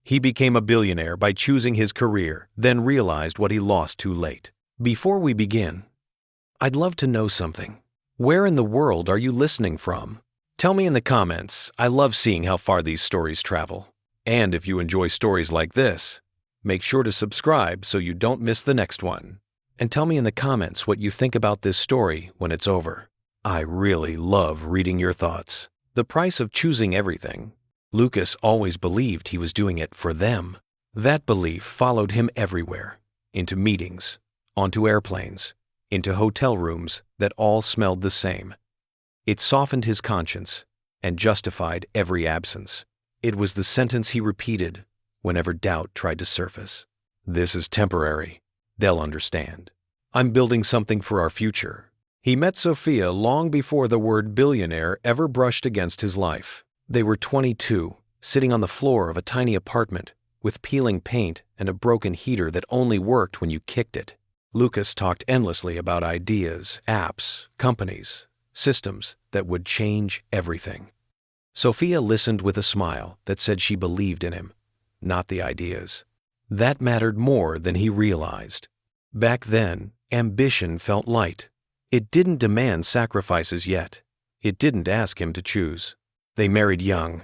He became a billionaire by choosing his career, then realized what he lost too late. Before we begin, I'd love to know something. Where in the world are you listening from? Tell me in the comments. I love seeing how far these stories travel. And if you enjoy stories like this, make sure to subscribe so you don't miss the next one. And tell me in the comments what you think about this story when it's over. I really love reading your thoughts. The price of choosing everything. Lucas always believed he was doing it for them. That belief followed him everywhere. Into meetings, onto airplanes, into hotel rooms that all smelled the same. It softened his conscience and justified every absence. It was the sentence he repeated whenever doubt tried to surface. This is temporary. They'll understand. I'm building something for our future. He met Sophia long before the word billionaire ever brushed against his life. They were 22, sitting on the floor of a tiny apartment with peeling paint and a broken heater that only worked when you kicked it. Lucas talked endlessly about ideas, apps, companies, systems that would change everything. Sophia listened with a smile that said she believed in him, not the ideas. That mattered more than he realized. Back then, ambition felt light. It didn't demand sacrifices yet. It didn't ask him to choose. They married young,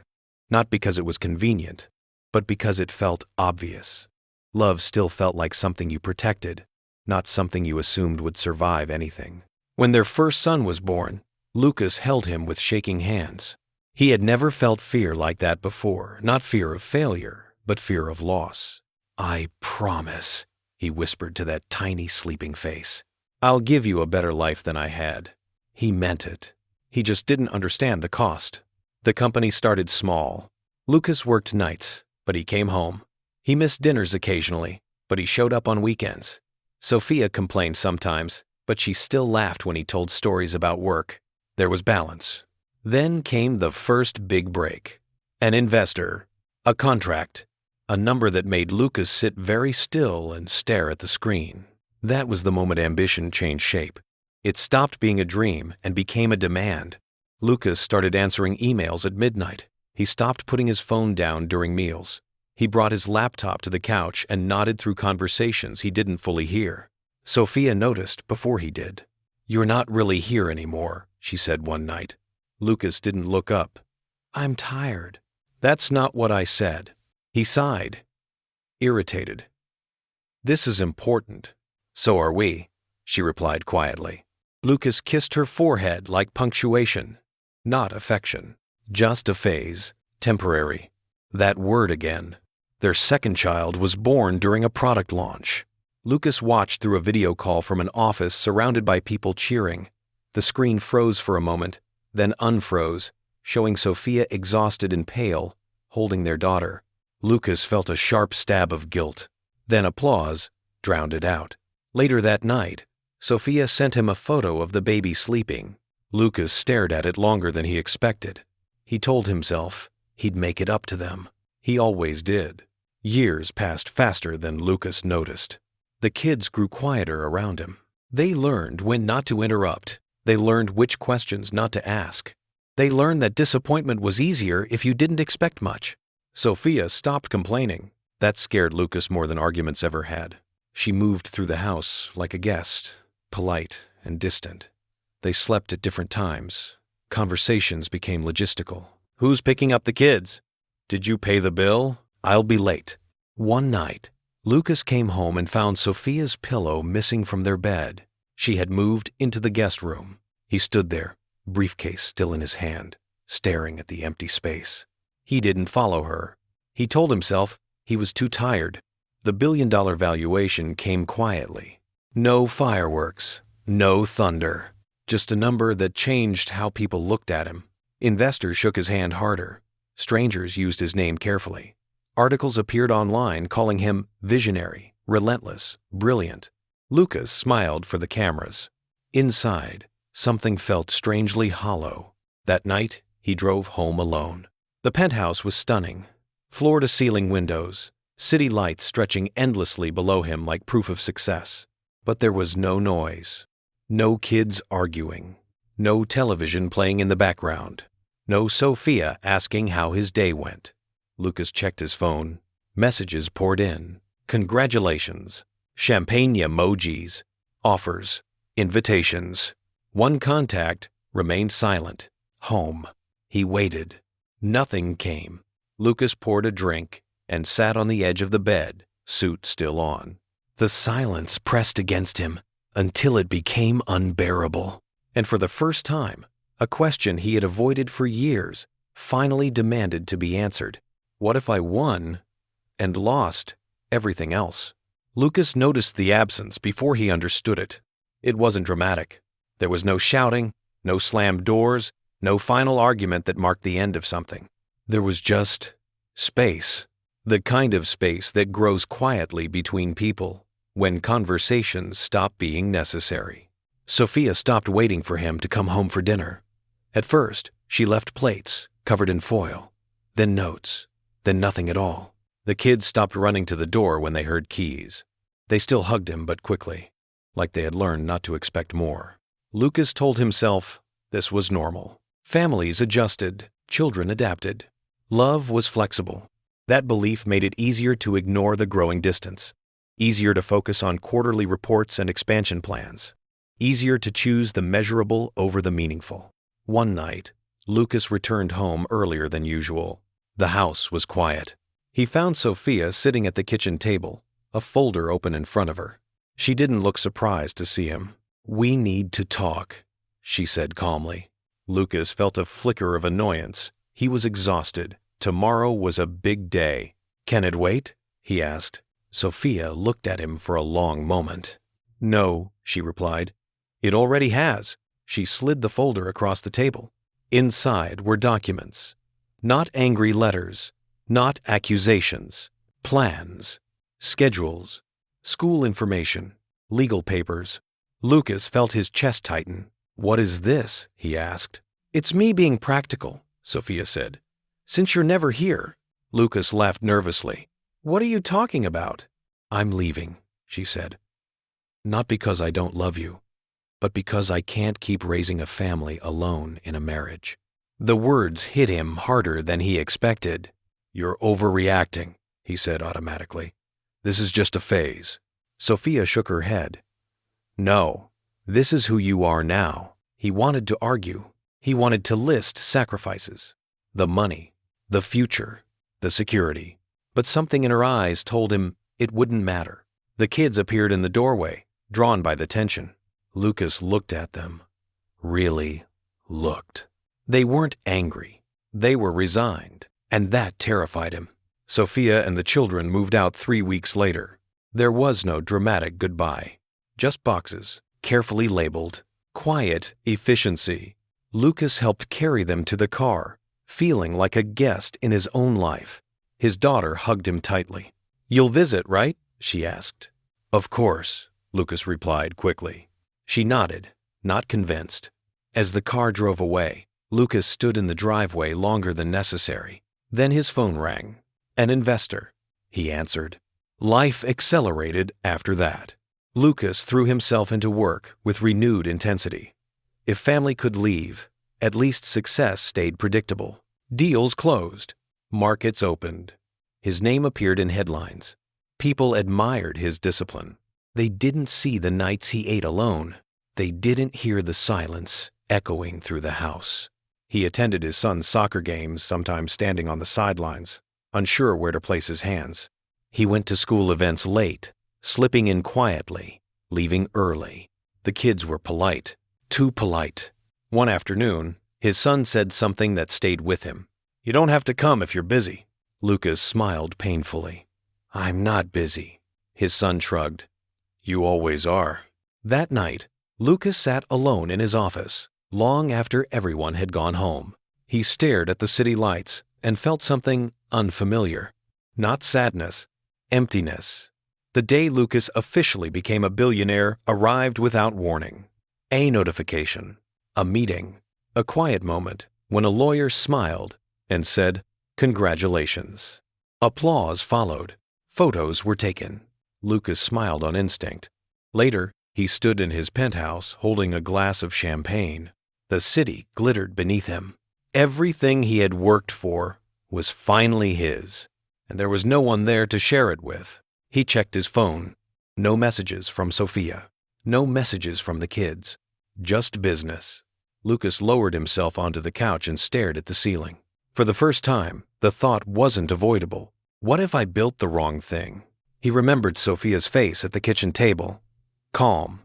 not because it was convenient, but because it felt obvious. Love still felt like something you protected, not something you assumed would survive anything. When their first son was born, Lucas held him with shaking hands. He had never felt fear like that before, not fear of failure, but fear of loss. I promise, he whispered to that tiny sleeping face. I'll give you a better life than I had. He meant it. He just didn't understand the cost. The company started small. Lucas worked nights, but he came home. He missed dinners occasionally, but he showed up on weekends. Sophia complained sometimes, but she still laughed when he told stories about work. There was balance. Then came the first big break. An investor, a contract, a number that made Lucas sit very still and stare at the screen. That was the moment ambition changed shape. It stopped being a dream and became a demand. Lucas started answering emails at midnight. He stopped putting his phone down during meals. He brought his laptop to the couch and nodded through conversations he didn't fully hear. Sophia noticed before he did. "You're not really here anymore," she said one night. Lucas didn't look up. "I'm tired." "That's not what I said." He sighed, irritated. "This is important." "So are we," she replied quietly. Lucas kissed her forehead like punctuation, not affection. Just a phase, temporary. That word again. Their second child was born during a product launch. Lucas watched through a video call from an office surrounded by people cheering. The screen froze for a moment, then unfroze, showing Sophia exhausted and pale, holding their daughter. Lucas felt a sharp stab of guilt. Then applause drowned it out. Later that night, Sophia sent him a photo of the baby sleeping. Lucas stared at it longer than he expected. He told himself he'd make it up to them. He always did. Years passed faster than Lucas noticed. The kids grew quieter around him. They learned when not to interrupt. They learned which questions not to ask. They learned that disappointment was easier if you didn't expect much. Sophia stopped complaining. That scared Lucas more than arguments ever had. She moved through the house like a guest, polite and distant. They slept at different times. Conversations became logistical. "Who's picking up the kids? Did you pay the bill? I'll be late." One night, Lucas came home and found Sophia's pillow missing from their bed. She had moved into the guest room. He stood there, briefcase still in his hand, staring at the empty space. He didn't follow her. He told himself he was too tired. The billion-dollar valuation came quietly. No fireworks, no thunder, just a number that changed how people looked at him. Investors shook his hand harder. Strangers used his name carefully. Articles appeared online calling him visionary, relentless, brilliant. Lucas smiled for the cameras. Inside, something felt strangely hollow. That night, he drove home alone. The penthouse was stunning. Floor-to-ceiling windows, city lights stretching endlessly below him like proof of success. But there was no noise. No kids arguing. No television playing in the background. No Sophia asking how his day went. Lucas checked his phone. Messages poured in. Congratulations. Champagne emojis. Offers. Invitations. One contact remained silent. Home. He waited. Nothing came. Lucas poured a drink and sat on the edge of the bed, suit still on. The silence pressed against him until it became unbearable. And for the first time, a question he had avoided for years finally demanded to be answered. What if I won and lost everything else? Lucas noticed the absence before he understood it. It wasn't dramatic. There was no shouting, no slammed doors, no final argument that marked the end of something. There was just space. The kind of space that grows quietly between people when conversations stop being necessary. Sophia stopped waiting for him to come home for dinner. At first, she left plates covered in foil, then notes, then nothing at all. The kids stopped running to the door when they heard keys. They still hugged him, but quickly, like they had learned not to expect more. Lucas told himself this was normal. Families adjusted, children adapted. Love was flexible. That belief made it easier to ignore the growing distance, easier to focus on quarterly reports and expansion plans, easier to choose the measurable over the meaningful. One night, Lucas returned home earlier than usual. The house was quiet. He found Sophia sitting at the kitchen table, a folder open in front of her. She didn't look surprised to see him. "We need to talk," she said calmly. Lucas felt a flicker of annoyance. He was exhausted. Tomorrow was a big day. "Can it wait?" he asked. Sophia looked at him for a long moment. "No," she replied. "It already has." She slid the folder across the table. Inside were documents. Not angry letters, not accusations. Plans, schedules, school information, legal papers. Lucas felt his chest tighten. "What is this?" he asked. "It's me being practical," Sophia said. "Since you're never here." Lucas laughed nervously. "What are you talking about?" "I'm leaving," she said. "Not because I don't love you, but because I can't keep raising a family alone in a marriage." The words hit him harder than he expected. "You're overreacting," he said automatically. "This is just a phase." Sophia shook her head. "No, this is who you are now." He wanted to argue. He wanted to list sacrifices. The money, the future, the security. But something in her eyes told him it wouldn't matter. The kids appeared in the doorway, drawn by the tension. Lucas looked at them. Really looked. They weren't angry. They were resigned, and that terrified him. Sophia and the children moved out 3 weeks later. There was no dramatic goodbye. Just boxes, carefully labeled. Quiet efficiency. Lucas helped carry them to the car, feeling like a guest in his own life. His daughter hugged him tightly. "You'll visit, right?" she asked. "Of course," Lucas replied quickly. She nodded, not convinced. As the car drove away, Lucas stood in the driveway longer than necessary. Then his phone rang. "An investor," he answered. Life accelerated after that. Lucas threw himself into work with renewed intensity. If family could leave, at least success stayed predictable. Deals closed. Markets opened. His name appeared in headlines. People admired his discipline. They didn't see the nights he ate alone. They didn't hear the silence echoing through the house. He attended his son's soccer games, sometimes standing on the sidelines, unsure where to place his hands. He went to school events late, slipping in quietly, leaving early. The kids were polite, too polite. One afternoon, his son said something that stayed with him. "You don't have to come if you're busy." Lucas smiled painfully. "I'm not busy." His son shrugged. "You always are." That night, Lucas sat alone in his office, long after everyone had gone home. He stared at the city lights and felt something unfamiliar. Not sadness, emptiness. The day Lucas officially became a billionaire arrived without warning. A notification, a meeting, a quiet moment when a lawyer smiled and said, "Congratulations." Applause followed. Photos were taken. Lucas smiled on instinct. Later, he stood in his penthouse holding a glass of champagne. The city glittered beneath him. Everything he had worked for was finally his. and there was no one there to share it with. He checked his phone. No messages from Sophia. No messages from the kids. Just business. Lucas lowered himself onto the couch and stared at the ceiling. For the first time, the thought wasn't avoidable. What if I built the wrong thing? He remembered Sophia's face at the kitchen table. Calm.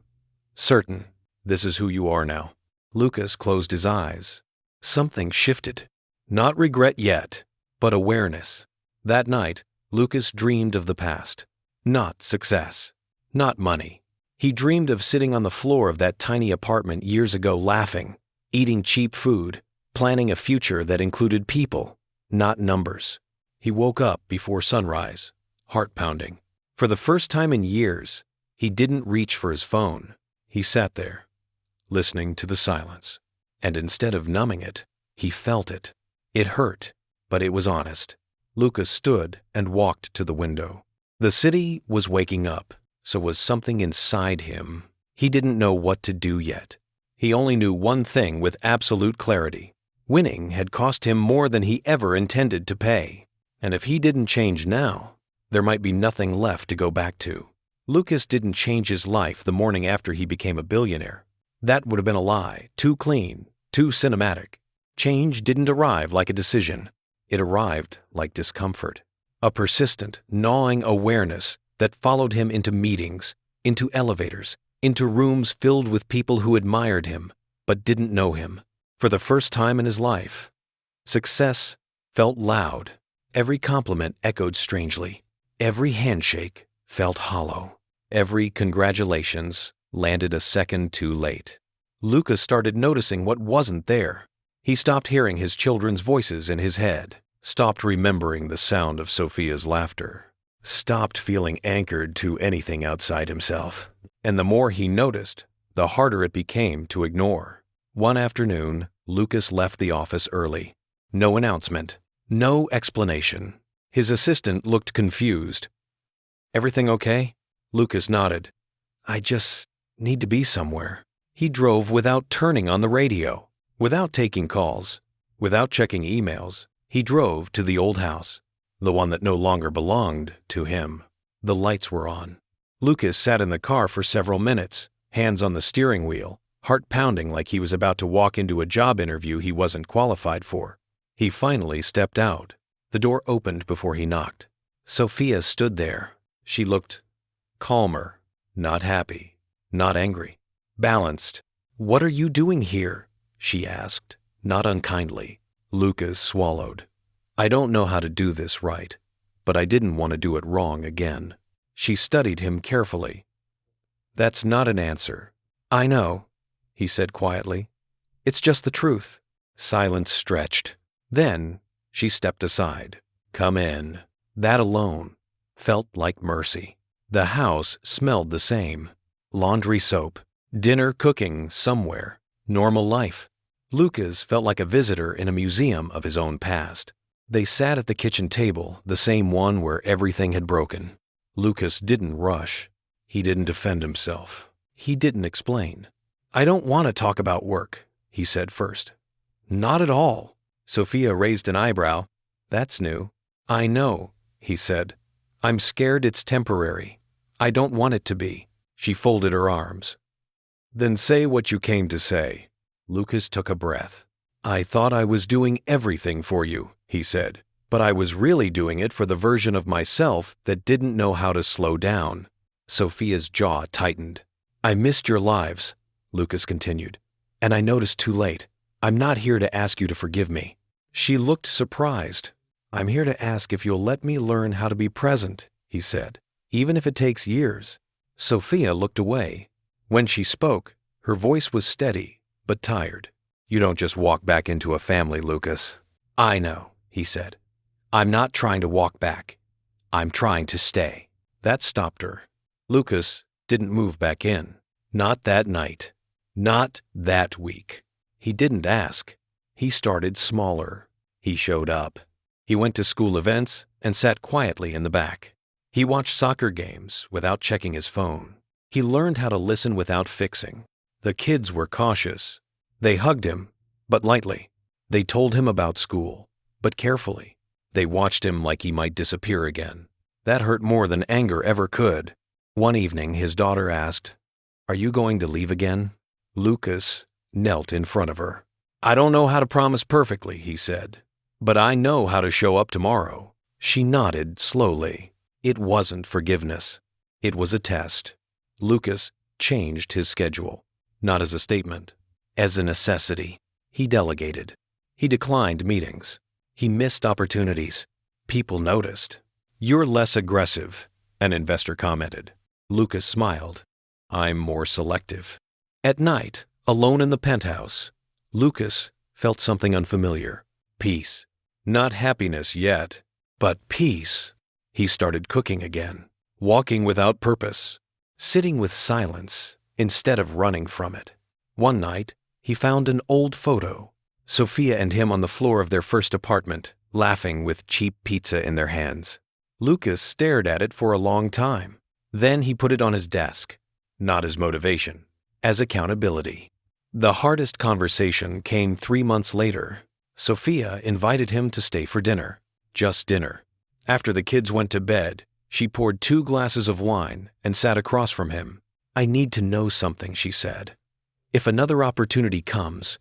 Certain. This is who you are now. Lucas closed his eyes. Something shifted. Not regret yet, but awareness. That night, Lucas dreamed of the past. Not success. Not money. He dreamed of sitting on the floor of that tiny apartment years ago laughing, eating cheap food, planning a future that included people, not numbers. He woke up before sunrise, heart pounding. For the first time in years, he didn't reach for his phone. He sat there, listening to the silence. And instead of numbing it, he felt it. It hurt, but it was honest. Lucas stood and walked to the window. The city was waking up, so was something inside him. He didn't know what to do yet. He only knew one thing with absolute clarity. Winning had cost him more than he ever intended to pay. And if he didn't change now, there might be nothing left to go back to. Lucas didn't change his life the morning after he became a billionaire. That would have been a lie, too clean, too cinematic. Change didn't arrive like a decision. It arrived like discomfort. A persistent, gnawing awareness that followed him into meetings, into elevators, into rooms filled with people who admired him, but didn't know him. For the first time in his life, success felt loud. Every compliment echoed strangely. Every handshake felt hollow. Every congratulations landed a second too late. Lucas started noticing what wasn't there. He stopped hearing his children's voices in his head, stopped remembering the sound of Sophia's laughter, stopped feeling anchored to anything outside himself. And the more he noticed, the harder it became to ignore. One afternoon, Lucas left the office early. No announcement, no explanation. His assistant looked confused. "Everything okay?" Lucas nodded. "I just need to be somewhere." He drove without turning on the radio, without taking calls, without checking emails. He drove to the old house, the one that no longer belonged to him. The lights were on. Lucas sat in the car for several minutes, hands on the steering wheel, heart pounding like he was about to walk into a job interview he wasn't qualified for. He finally stepped out. The door opened before he knocked. Sophia stood there. She looked calmer, not happy, not angry, balanced. "What are you doing here?" she asked, not unkindly. Lucas swallowed. "I don't know how to do this right, but I didn't want to do it wrong again." She studied him carefully. "That's not an answer." "I know," he said quietly. "It's just the truth." Silence stretched. Then she stepped aside. "Come in." That alone felt like mercy. The house smelled the same. Laundry soap, dinner cooking somewhere, normal life. Lucas felt like a visitor in a museum of his own past. They sat at the kitchen table, the same one where everything had broken. Lucas didn't rush. He didn't defend himself. He didn't explain. "I don't want to talk about work," he said first. "Not at all." Sophia raised an eyebrow. "That's new." "I know," he said. "I'm scared it's temporary. I don't want it to be." She folded her arms. "Then say what you came to say." Lucas took a breath. "I thought I was doing everything for you," he said, "but I was really doing it for the version of myself that didn't know how to slow down." Sophia's jaw tightened. "I missed your lives," Lucas continued, "and I noticed too late. I'm not here to ask you to forgive me." She looked surprised. "I'm here to ask if you'll let me learn how to be present," he said, "even if it takes years." Sophia looked away. When she spoke, her voice was steady, but tired. "You don't just walk back into a family, Lucas." "I know," he said. "I'm not trying to walk back. I'm trying to stay." That stopped her. Lucas didn't move back in. Not that night. Not that week. He didn't ask. He started smaller. He showed up. He went to school events and sat quietly in the back. He watched soccer games without checking his phone. He learned how to listen without fixing. The kids were cautious. They hugged him, but lightly. They told him about school, but carefully. They watched him like he might disappear again. That hurt more than anger ever could. One evening, his daughter asked, "Are you going to leave again?" Lucas knelt in front of her. "I don't know how to promise perfectly," he said, "but I know how to show up tomorrow." She nodded slowly. It wasn't forgiveness. It was a test. Lucas changed his schedule, not as a statement, as a necessity. He delegated. He declined meetings. He missed opportunities. People noticed. "You're less aggressive," an investor commented. Lucas smiled. "I'm more selective." At night, alone in the penthouse, Lucas felt something unfamiliar. Peace. Not happiness yet, but peace. He started cooking again, walking without purpose, sitting with silence instead of running from it. One night, he found an old photo, Sophia and him on the floor of their first apartment, laughing with cheap pizza in their hands. Lucas stared at it for a long time. Then he put it on his desk, not as motivation, as accountability. The hardest conversation came 3 months later. Sophia invited him to stay for dinner, just dinner. After the kids went to bed, she poured 2 glasses of wine and sat across from him. "I need to know something," she said. "If another opportunity comes,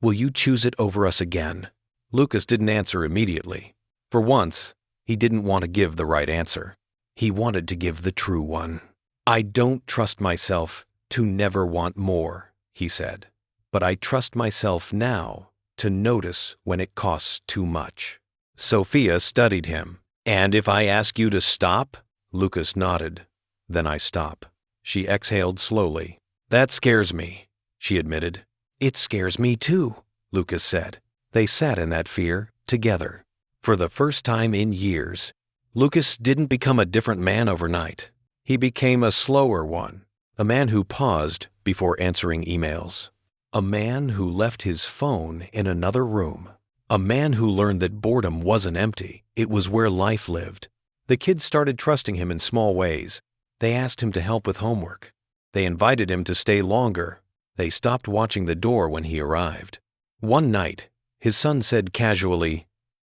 will you choose it over us again?" Lucas didn't answer immediately. For once, he didn't want to give the right answer. He wanted to give the true one. "I don't trust myself to never want more," he said. "But I trust myself now to notice when it costs too much." Sophia studied him. "And if I ask you to stop?" Lucas nodded. "Then I stop." She exhaled slowly. "That scares me," she admitted. "It scares me too," Lucas said. They sat in that fear together. For the first time in years, Lucas didn't become a different man overnight. He became a slower one, a man who paused before answering emails, a man who left his phone in another room, a man who learned that boredom wasn't empty, it was where life lived. The kids started trusting him in small ways. They asked him to help with homework. They invited him to stay longer. They stopped watching the door when he arrived. One night, his son said casually,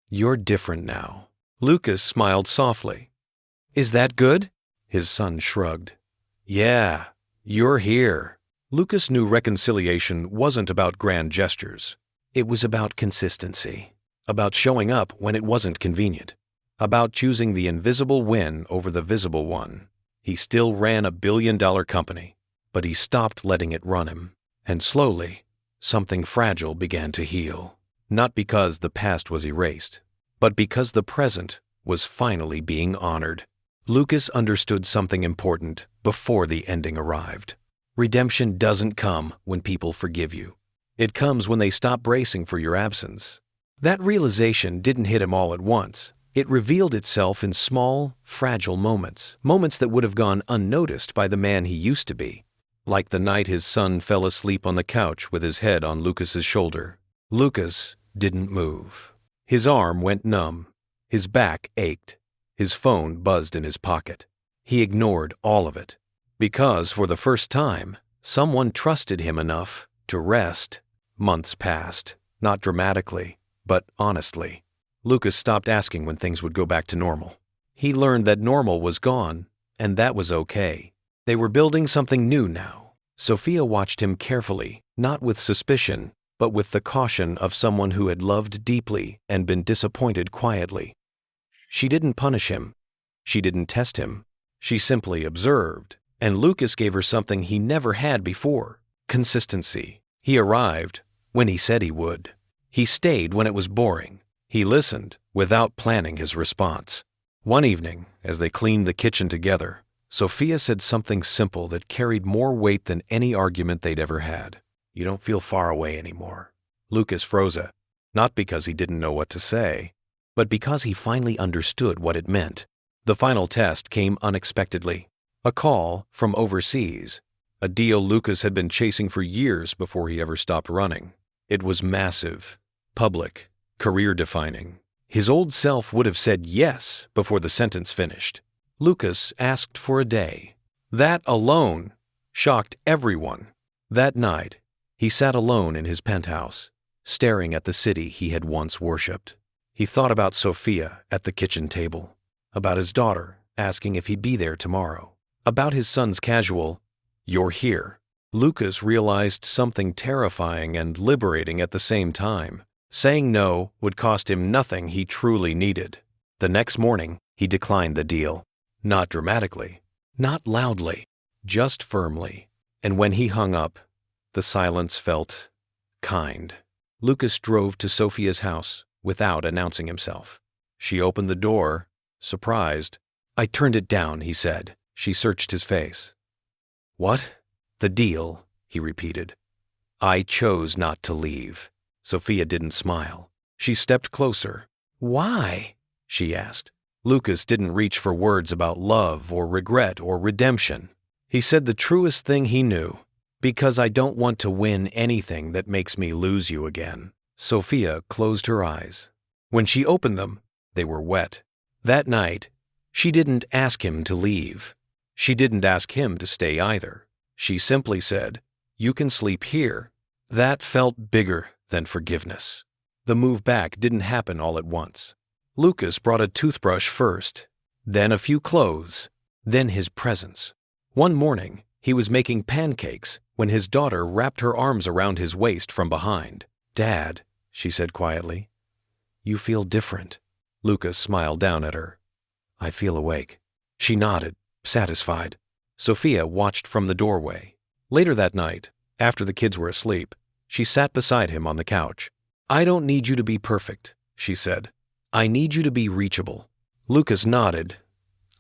"You're different now." Lucas smiled softly. "Is that good?" His son shrugged. "Yeah, you're here." Lucas knew reconciliation wasn't about grand gestures. It was about consistency, about showing up when it wasn't convenient, about choosing the invisible win over the visible one. He still ran a billion-dollar company, but he stopped letting it run him. And slowly, something fragile began to heal. Not because the past was erased, but because the present was finally being honored. Lucas understood something important before the ending arrived. Redemption doesn't come when people forgive you. It comes when they stop bracing for your absence. That realization didn't hit him all at once. It revealed itself in small, fragile moments, moments that would have gone unnoticed by the man he used to be. Like the night his son fell asleep on the couch with his head on Lucas's shoulder. Lucas didn't move. His arm went numb. His back ached. His phone buzzed in his pocket. He ignored all of it. Because, for the first time, someone trusted him enough to rest. Months passed, not dramatically, but honestly. Lucas stopped asking when things would go back to normal. He learned that normal was gone, and that was okay. They were building something new now. Sophia watched him carefully, not with suspicion, but with the caution of someone who had loved deeply and been disappointed quietly. She didn't punish him. She didn't test him. She simply observed, and Lucas gave her something he never had before: consistency. He arrived when he said he would. He stayed when it was boring. He listened without planning his response. One evening, as they cleaned the kitchen together, Sophia said something simple that carried more weight than any argument they'd ever had. "You don't feel far away anymore." Lucas froze, not because he didn't know what to say, but because he finally understood what it meant. The final test came unexpectedly. A call from overseas. A deal Lucas had been chasing for years before he ever stopped running. It was massive, public, career-defining. His old self would have said yes before the sentence finished. Lucas asked for a day. That alone shocked everyone. That night, he sat alone in his penthouse, staring at the city he had once worshipped. He thought about Sophia at the kitchen table, about his daughter asking if he'd be there tomorrow, about his son's casual, "You're here." Lucas realized something terrifying and liberating at the same time. Saying no would cost him nothing he truly needed. The next morning, he declined the deal. Not dramatically, not loudly, just firmly. And when he hung up, the silence felt kind. Lucas drove to Sophia's house without announcing himself. She opened the door, surprised. "I turned it down," he said. She searched his face. "What?" "The deal," he repeated. "I chose not to leave." Sophia didn't smile. She stepped closer. "Why?" she asked. Lucas didn't reach for words about love or regret or redemption. He said the truest thing he knew. "Because I don't want to win anything that makes me lose you again." Sophia closed her eyes. When she opened them, they were wet. That night, she didn't ask him to leave. She didn't ask him to stay either. She simply said, "You can sleep here." That felt bigger than forgiveness. The move back didn't happen all at once. Lucas brought a toothbrush first, then a few clothes, then his presence. One morning, he was making pancakes when his daughter wrapped her arms around his waist from behind. "Dad," she said quietly, "you feel different." Lucas smiled down at her. "I feel awake." She nodded, satisfied. Sophia watched from the doorway. Later that night, after the kids were asleep, she sat beside him on the couch. "I don't need you to be perfect," she said. "I need you to be reachable." Lucas nodded.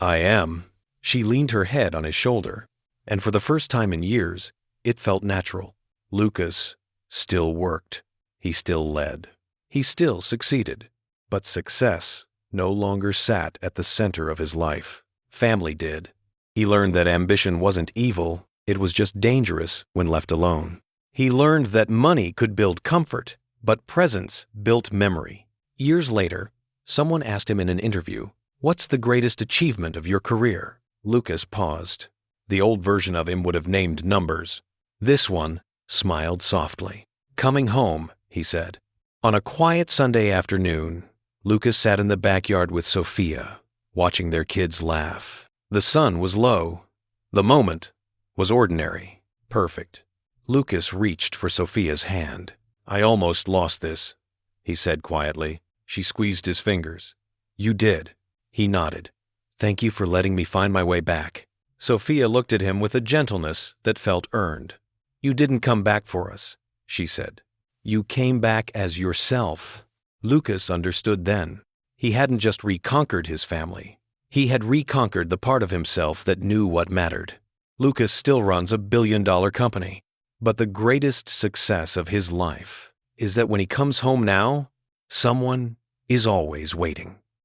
"I am." She leaned her head on his shoulder, and for the first time in years, it felt natural. Lucas still worked. He still led. He still succeeded. But success no longer sat at the center of his life. Family did. He learned that ambition wasn't evil, it was just dangerous when left alone. He learned that money could build comfort, but presence built memory. Years later, someone asked him in an interview, "What's the greatest achievement of your career?" Lucas paused. The old version of him would have named numbers. This one smiled softly. "Coming home," he said. On a quiet Sunday afternoon, Lucas sat in the backyard with Sophia, watching their kids laugh. The sun was low. The moment was ordinary, perfect. Lucas reached for Sophia's hand. "I almost lost this," he said quietly. She squeezed his fingers. "You did." He nodded. "Thank you for letting me find my way back." Sophia looked at him with a gentleness that felt earned. "You didn't come back for us," she said. "You came back as yourself." Lucas understood then. He hadn't just reconquered his family. He had reconquered the part of himself that knew what mattered. Lucas still runs a billion-dollar company. But the greatest success of his life is that when he comes home now, someone is always waiting.